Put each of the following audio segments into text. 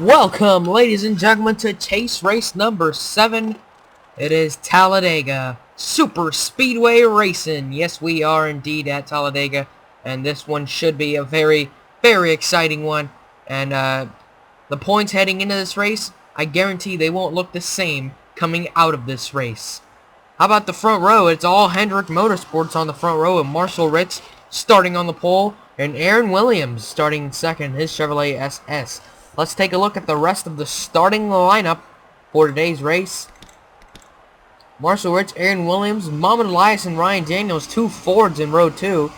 Welcome, ladies and gentlemen, to chase race number 7. It is Talladega Super Speedway Racing. Yes, we are indeed at Talladega, and this one should be a very, very exciting one. And the points heading into this race, I guarantee they won't look the same coming out of this race. How about the front row? It's all Hendrick Motorsports on the front row, and Marshall Ritz starting on the pole, and Aaron Williams starting second, his Chevrolet SS. Let's take a look at the rest of the starting lineup for today's race. Marshall Ritz, Aaron Williams, Mohamed Elias, and Ryan Daniels, 2 Fords in row 2.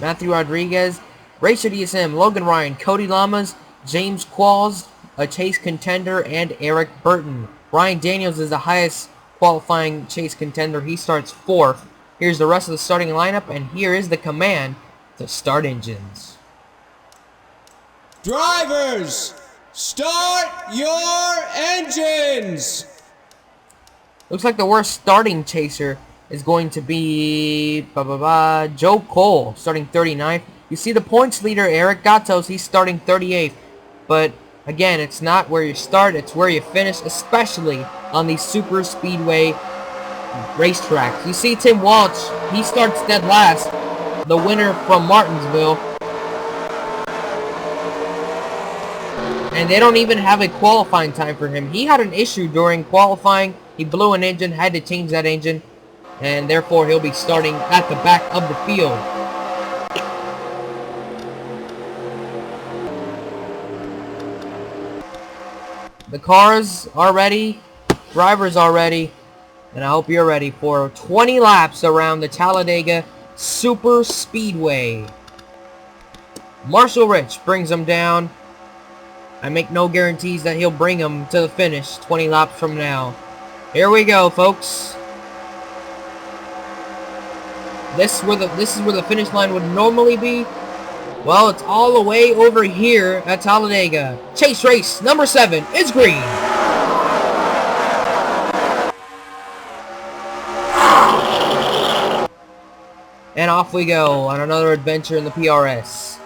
Matthew Rodriguez, Racer DSM, Logan Ryan, Cody Lamas, James Qualls, a chase contender, and Eric Burton. Ryan Daniels is the highest qualifying chase contender. He starts 4th. Here's the rest of the starting lineup, and here is the command to start engines. Drivers, start your engines! Looks like the worst starting chaser is going to be Joe Cole, starting 39th. You see the points leader, Eric Gatos, he's starting 38th. But again, it's not where you start, it's where you finish, especially on these super speedway racetracks. You see Tim Walsh, he starts dead last, the winner from Martinsville. And they don't even have a qualifying time for him. He had an issue during qualifying. He blew an engine, had to change that engine, and therefore he'll be starting at the back of the field. The cars are ready, drivers are ready, and I hope you're ready for 20 laps around the Talladega Super Speedway. Marshall Rich brings them down. I make no guarantees that he'll bring them to the finish 20 laps from now. Here we go, folks. This is where the finish line would normally be. Well, it's all the way over here at Talladega. Chase race number 7 is green. And off we go on another adventure in the PRS.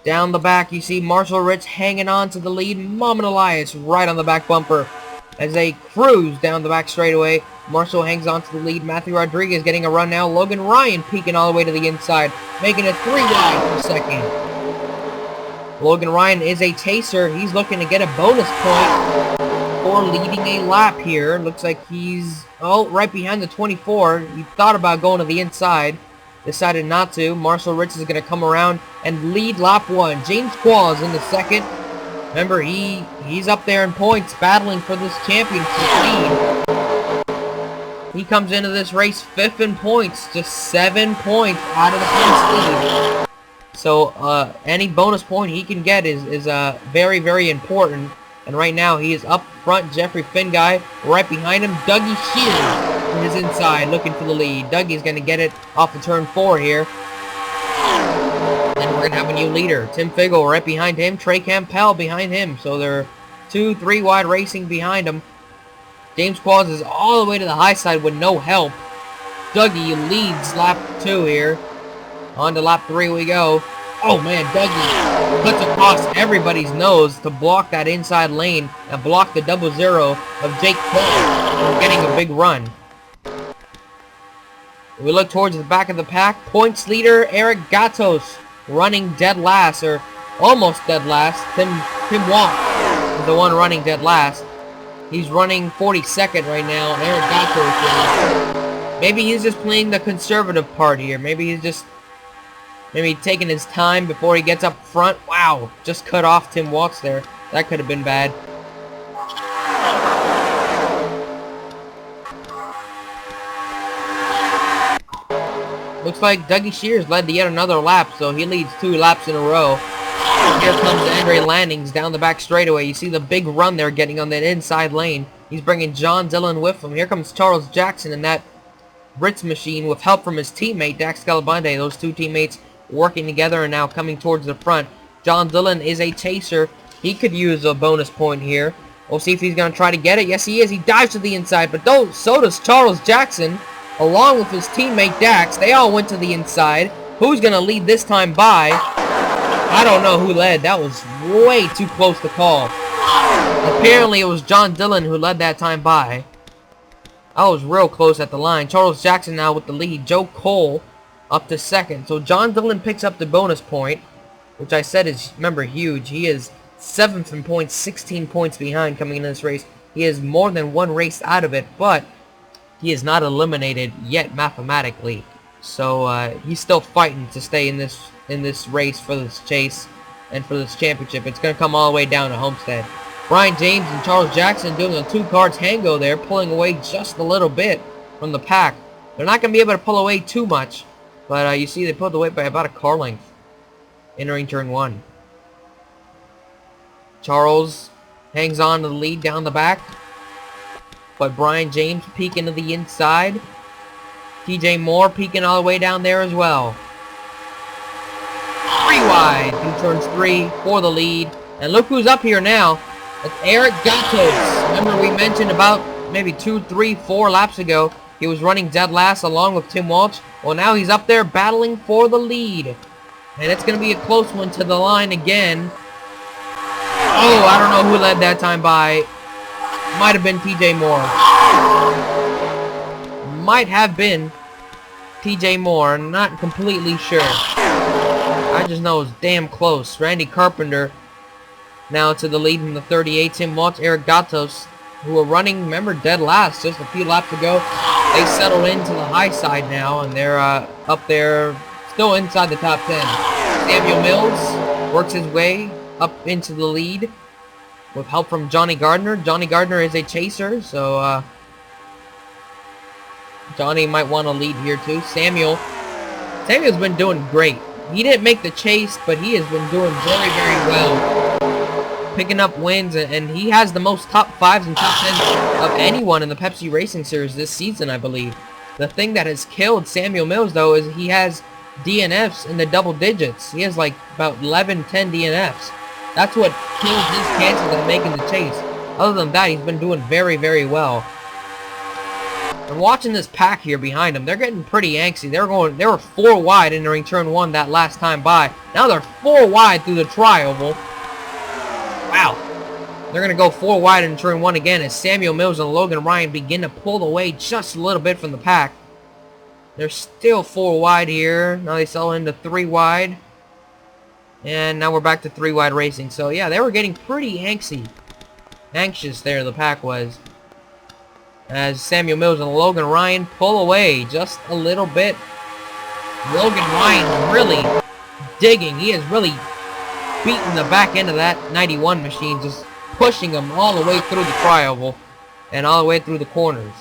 Down the back, you see Marshall Ritz hanging on to the lead. Mohamed Elias right on the back bumper. As they cruise down the back straightaway, Marshall hangs on to the lead. Matthew Rodriguez getting a run now. Logan Ryan peeking all the way to the inside, making it 3 wide for second. Logan Ryan is a chaser. He's looking to get a bonus point for leading a lap here. Looks like he's, right behind the 24. He thought about going to the inside. Decided not to. Marshall Ritz is going to come around and lead lap 1. James Qualls in the second. Remember, he's up there in points, battling for this championship lead. He comes into this race 5th in points, just 7 points out of the points lead. So any bonus point he can get is very, very important. And right now he is up front. Jeffrey Finguy right behind him. Dougie Shears is inside, looking for the lead. Dougie's going to get it off the turn 4 here. Then we're going to have a new leader. Tim Figgle right behind him. Trey Campbell behind him. So they're 2-3 wide racing behind him. James Qualls is all the way to the high side with no help. Dougie leads lap 2 here. On to lap 3 we go. Oh man, Dougie puts across everybody's nose to block that inside lane and block the 0-0 of Jake Cole from getting a big run. We look towards the back of the pack. Points leader Eric Gatos running dead last, or almost dead last. Tim Walsh is the one running dead last. He's running 42nd right now. Eric Gatos, maybe he's just playing the conservative part here. Maybe he's just taking his time before he gets up front. Wow, just cut off Tim Walsh there. That could have been bad. Looks like Dougie Shears led yet another lap, so he leads 2 laps in a row. Here comes Andre Landings down the back straightaway. You see the big run they're getting on that inside lane. He's bringing John Dillon with him. Here comes Charles Jackson in that Ritz machine with help from his teammate, Dax Calabande. Those 2 teammates working together and now coming towards the front. John Dillon is a chaser. He could use a bonus point here. We'll see if he's going to try to get it. Yes, he is. He dives to the inside, but so does Charles Jackson, along with his teammate Dax. They all went to the inside. Who's going to lead this time by? I don't know who led. That was way too close to call. Apparently, it was John Dillon who led that time by. I was real close at the line. Charles Jackson now with the lead. Joe Cole up to second. So John Dillon picks up the bonus point, which I said is, remember, huge. He is 7th in points, 16 points behind coming into this race. He is more than one race out of it, but he is not eliminated yet mathematically. So he's still fighting to stay in this race for this chase and for this championship. It's going to come all the way down to Homestead. Brian James and Charles Jackson doing a 2 cars hang-go there, pulling away just a little bit from the pack. They're not going to be able to pull away too much, but you see they pulled away by about a car length entering turn 1. Charles hangs on to the lead down the back, but Brian James peeking to the inside. TJ Moore peeking all the way down there as well. 3 wide through turns 3 for the lead. And look who's up here now. It's Eric Gatos. Remember we mentioned about maybe 2, 3, 4 laps ago, he was running dead last along with Tim Walsh. Well, now he's up there battling for the lead. And it's going to be a close one to the line again. Oh, I don't know who led that time by. Might have been TJ Moore. Might have been TJ Moore. Not completely sure. I just know it's damn close. Randy Carpenter now to the lead in the 38. Tim Walsh, Eric Gatos, who were running, remember, dead last just a few laps ago. They settled into the high side now, and they're up there, still inside the top 10. Samuel Mills works his way up into the lead with help from Johnny Gardner. Johnny Gardner is a chaser, so Johnny might want to lead here too. Samuel's been doing great. He didn't make the chase, but he has been doing very, very well. Picking up wins, and he has the most top 5s and top 10s of anyone in the Pepsi Racing Series this season, I believe. The thing that has killed Samuel Mills, though, is he has DNFs in the double digits. He has like about 11, 10 DNFs. That's what kills his chances of making the chase. Other than that, he's been doing very, very well. And watching this pack here behind him, they're getting pretty angsty. They were 4 wide entering turn 1 that last time by. Now they're 4 wide through the tri-oval. Wow. They're going to go 4 wide in turn 1 again as Samuel Mills and Logan Ryan begin to pull away just a little bit from the pack. They're still 4 wide here. Now they settle into 3 wide. And now we're back to 3 wide racing. So yeah, they were getting pretty anxious there, the pack was. As Samuel Mills and Logan Ryan pull away just a little bit. Logan Ryan really digging. He is really beating the back end of that 91 machine, just pushing him all the way through the tri-oval and all the way through the corners.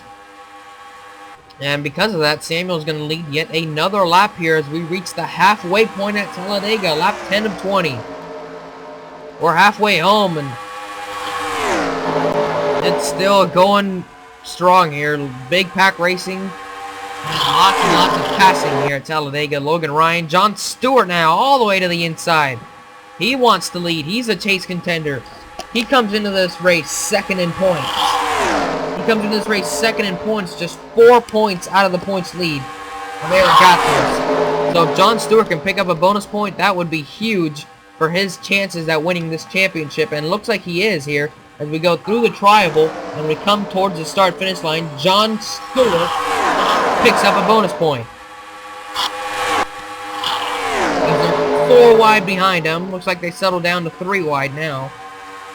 And because of that, Samuel's going to lead yet another lap here as we reach the halfway point at Talladega, lap 10 of 20. We're halfway home, and it's still going strong here. Big pack racing. Lots and lots of passing here at Talladega. Logan Ryan. John Stewart now all the way to the inside. He wants to lead. He's a chase contender. He comes into this race second in points. Just 4 points out of the points lead of Eric Gatos. So if John Stewart can pick up a bonus point, that would be huge for his chances at winning this championship. And it looks like he is here as we go through the tri-oval and we come towards the start-finish line. John Stewart picks up a bonus point. 4 wide behind him. Looks like they settle down to 3 wide now.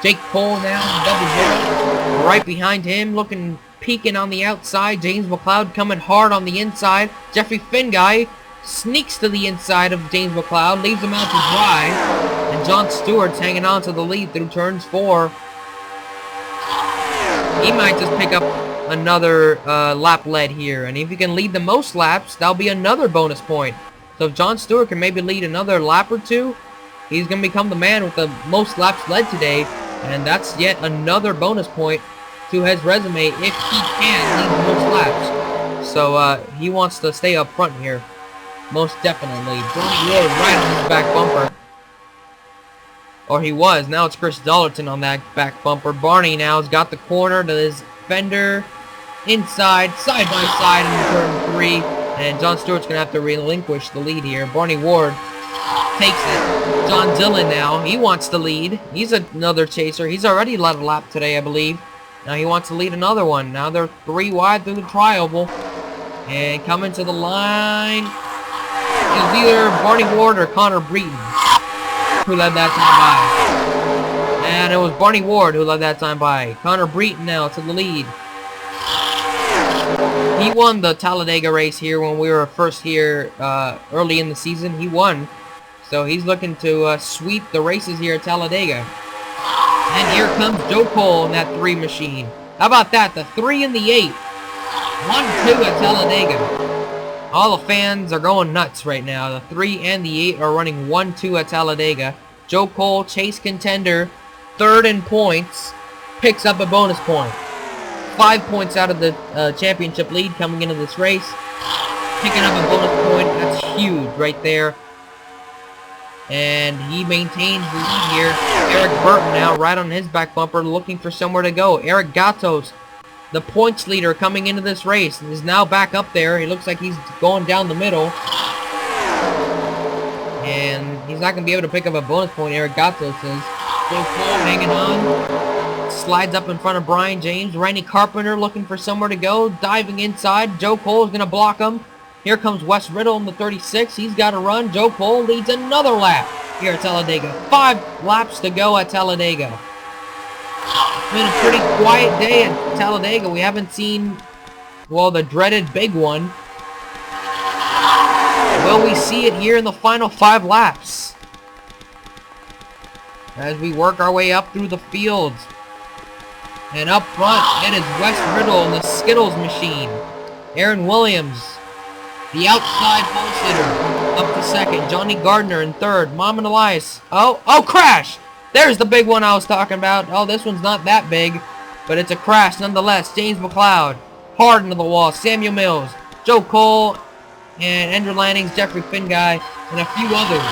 Jake Cole now, double 0. Right behind him, peeking on the outside. James McLeod coming hard on the inside. Jeffrey Finguy sneaks to the inside of James McLeod, leaves him out to dry. And John Stewart's hanging on to the lead through turns 4. He might just pick up another lap lead here. And if he can lead the most laps, that'll be another bonus point. So if John Stewart can maybe lead another lap or 2, he's going to become the man with the most laps led today. And that's yet another bonus point to his resume if he can lead the most laps. So he wants to stay up front here. Most definitely. Johnny Ward right on his back bumper. Or he was. Now it's Chris Dollerton on that back bumper. Barney now has got the corner to his fender. Inside, side by side in turn 3. And John Stewart's going to have to relinquish the lead here. Barney Ward takes it. John Dillon now, he wants to lead. He's another chaser. He's already led a lap today, I believe. Now he wants to lead another one. Now they're 3 wide through the tri-oval. And coming to the line, it was either Barney Ward or Connor Breton who led that time by. And it was Barney Ward who led that time by. Connor Breton now to the lead. He won the Talladega race here when we were first here early in the season. He won. So he's looking to sweep the races here at Talladega. And here comes Joe Cole in that 3 machine. How about that? The 3 and the 8. 1-2 at Talladega. All the fans are going nuts right now. The 3 and the 8 are running 1-2 at Talladega. Joe Cole, chase contender, 3rd in points, picks up a bonus point. 5 points out of the championship lead coming into this race. Picking up a bonus point. That's huge right there. And he maintains the lead here. Eric Burton now right on his back bumper looking for somewhere to go. Eric Gatos, the points leader coming into this race, is now back up there. He looks like he's going down the middle. And he's not going to be able to pick up a bonus point, Eric Gatos says. Joe Cole hanging on. Slides up in front of Brian James. Randy Carpenter looking for somewhere to go. Diving inside. Joe Cole is going to block him. Here comes Wes Riddle in the 36. He's got to run. Joe Cole leads another lap here at Talladega. 5 laps to go at Talladega. It's been a pretty quiet day at Talladega. We haven't seen, well, the dreaded big one. Will we see it here in the final 5 laps? As we work our way up through the field. And up front, it is Wes Riddle in the Skittles machine. Aaron Williams, the outside pole sitter, up to 2nd. Johnny Gardner in 3rd. Mom and Elias. Oh, crash! There's the big one I was talking about. Oh, this one's not that big, but it's a crash nonetheless. James McLeod, hard into the wall. Samuel Mills, Joe Cole, and Andrew Lannings, Jeffrey Finguy, and a few others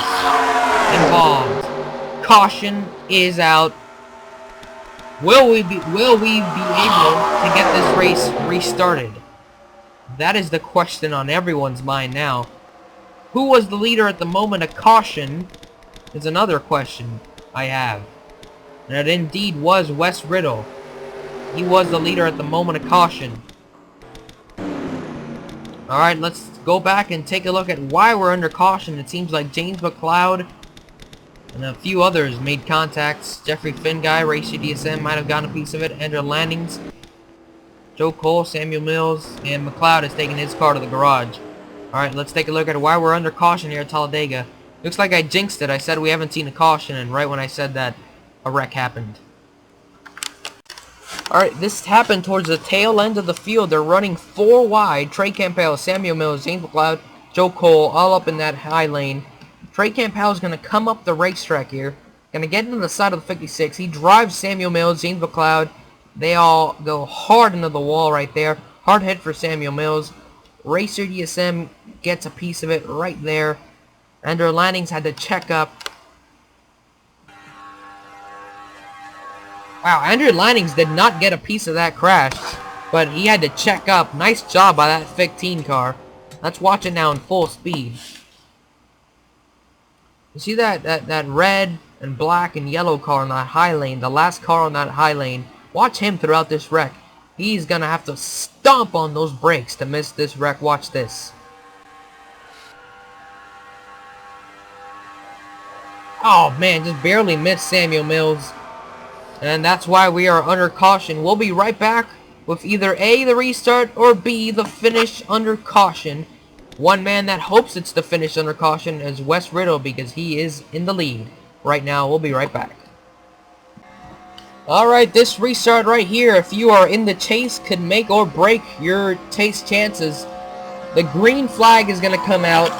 involved. Caution is out. Will we be able to get this race restarted? That is the question on everyone's mind now. Who was the leader at the moment of caution is another question I have. And it indeed was Wes Riddle. He was the leader at the moment of caution. Alright, let's go back and take a look at why we're under caution. It seems like James McLeod and a few others made contacts. Jeffrey Finguy, Racer DSM might have gotten a piece of it. Andrew Lannings, Joe Cole, Samuel Mills, and McLeod is taking his car to the garage. Alright, let's take a look at why we're under caution here at Talladega. Looks like I jinxed it. I said we haven't seen a caution, and right when I said that, a wreck happened. Alright, this happened towards the tail end of the field. They're running 4 wide. Trey Campbell, Samuel Mills, James McLeod, Joe Cole, all up in that high lane. Trey Campbell is going to come up the racetrack here. Going to get into the side of the 56. He drives Samuel Mills, James McLeod. They all go hard into the wall right there. Hard hit for Samuel Mills. Racer DSM gets a piece of it right there. Andrew Lannings had to check up. Wow, Andrew Lannings did not get a piece of that crash, but he had to check up. Nice job by that 15 car. Let's watch it now in full speed. You see that red and black and yellow car in that high lane, the last car on that high lane. Watch him throughout this wreck. He's gonna have to stomp on those brakes to miss this wreck. Watch this. Oh man, just barely missed Samuel Mills. And that's why we are under caution. We'll be right back with either A, the restart, or B, the finish under caution. One man that hopes it's the finish under caution is Wes Riddle, because he is in the lead right now. We'll be right back. Alright, this restart right here, if you are in the chase, could make or break your chase chances. The green flag is going to come out,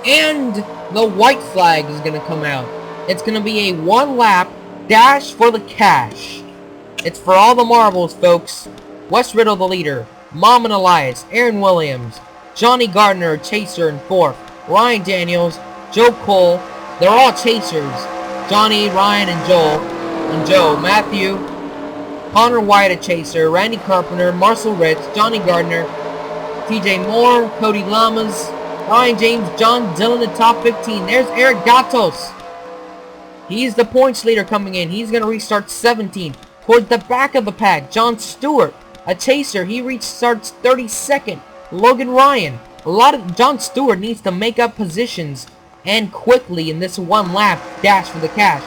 and the white flag is going to come out. It's going to be a 1-lap dash for the cash. It's for all the marbles, folks. Wes Riddle, the leader. Mom and Elias, Aaron Williams, Johnny Gardner, chaser in 4th. Ryan Daniels, Joe Cole. They're all chasers. Johnny, Ryan, and Joe. Matthew, Connor White, a chaser. Randy Carpenter, Marcel Ritz, Johnny Gardner, TJ Moore, Cody Lamas, Ryan James, John Dillon, the top 15. There's Eric Gatos. He's the points leader coming in. He's going to restart 17. Towards the back of the pack, John Stewart, a chaser. He restarts 32nd. Logan Ryan. John Stewart needs to make up positions and quickly in this one lap dash for the cash.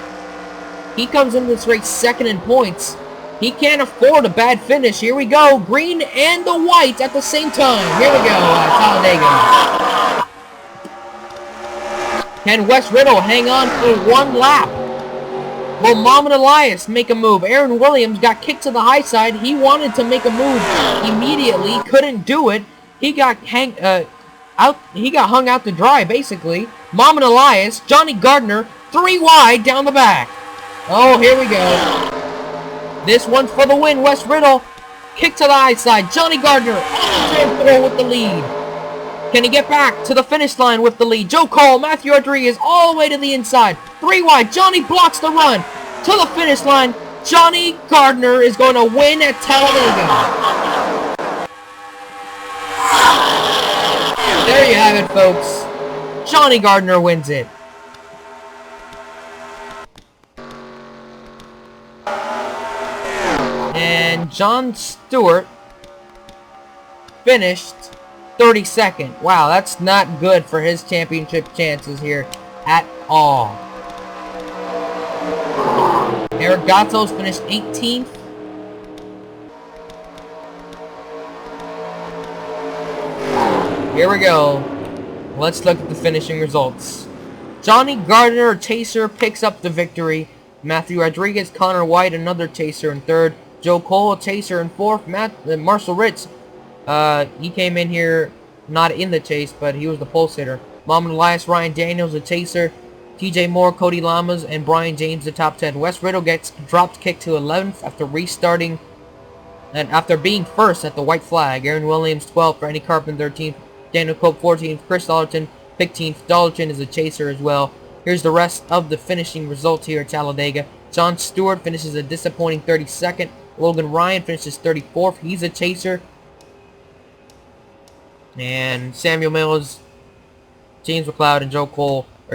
He comes in this race second in points. He can't afford a bad finish. Here we go. Green and the white at the same time. Here we go. Talladega. Can Wes Riddle hang on for one lap? Will Muhammad Elias make a move? Aaron Williams got kicked to the high side. He wanted to make a move immediately. Couldn't do it. He got hung out to dry, basically. Muhammad Elias, Johnny Gardner, 3 wide down the back. Oh, here we go. This one's for the win. Wes Riddle, kick to the high side. Johnny Gardner, throw with the lead. Can he get back to the finish line with the lead? Joe Cole, Matthew Rodriguez, all the way to the inside. 3 wide. Johnny blocks the run to the finish line. Johnny Gardner is going to win at Talladega. There you have it, folks. Johnny Gardner wins it. And John Stewart finished 32nd. Wow, that's not good for his championship chances here at all. Eric Gatos finished 18th. Here we go. Let's look at the finishing results. Johnny Gardner, chaser, picks up the victory. Matthew Rodriguez, Connor White, another chaser in third. Joe Cole, a chaser in fourth. Marshall Ritz, he came in here not in the chase, but he was the pole sitter. Muhammad Elias, Ryan Daniels, a chaser. TJ Moore, Cody Lamas, and Brian James, the top 10. Wes Riddle gets dropped kick to 11th after restarting and after being first at the white flag. Aaron Williams, 12th. Randy Carpenter, 13th. Daniel Cope, 14th. Chris Dollerton, 15th. Dollerton is a chaser as well. Here's the rest of the finishing results here at Talladega. John Stewart finishes a disappointing 32nd. Logan Ryan finishes 34th. He's a chaser. And Samuel Mills, James McLeod, and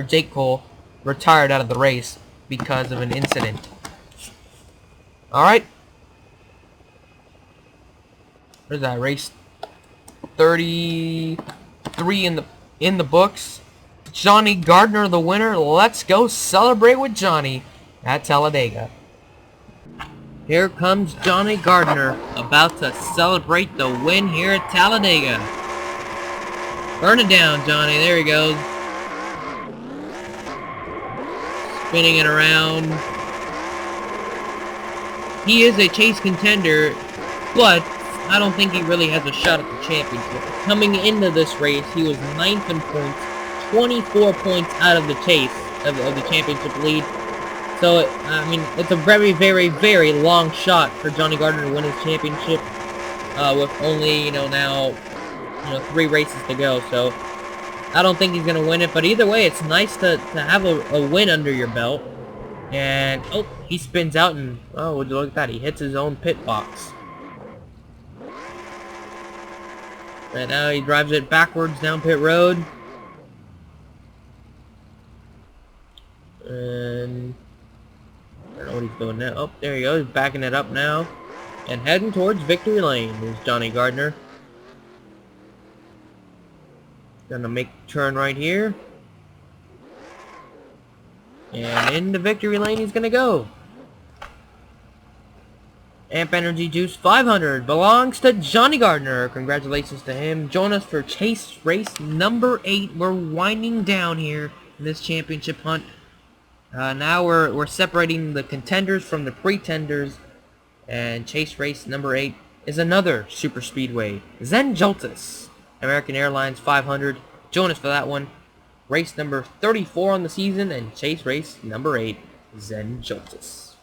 Jake Cole retired out of the race because of an incident. Alright. Where's that? Race 33 in the books. Johnny Gardner the winner. Let's go celebrate with Johnny at Talladega. Here comes Johnny Gardner, about to celebrate the win here at Talladega. Burn it down, Johnny. There he goes. Spinning it around. He is a chase contender, but I don't think he really has a shot at the championship. Coming into this race, he was 9th in points, 24 points out of the chase of the championship lead. So, I mean, it's a very, very, very long shot for Johnny Gardner to win his championship with only, now, 3 races to go. So, I don't think he's going to win it. But either way, it's nice to have a win under your belt. And, oh, he spins out and, oh, would you look at that? He hits his own pit box. Right now, he drives it backwards down pit road. And I don't know what he's doing now. Oh, there he goes. He's backing it up now. And heading towards victory lane is Johnny Gardner. Gonna make a turn right here. And into victory lane he's gonna go. Amp Energy Juice 500 belongs to Johnny Gardner. Congratulations to him. Join us for chase race number 8. We're winding down here in this championship hunt. Now we're separating the contenders from the pretenders, and chase race number 8 is another super speedway, Zen Joltis, American Airlines 500. Join us for that one. Race number 34 on the season, and chase race number 8, Zen Joltis.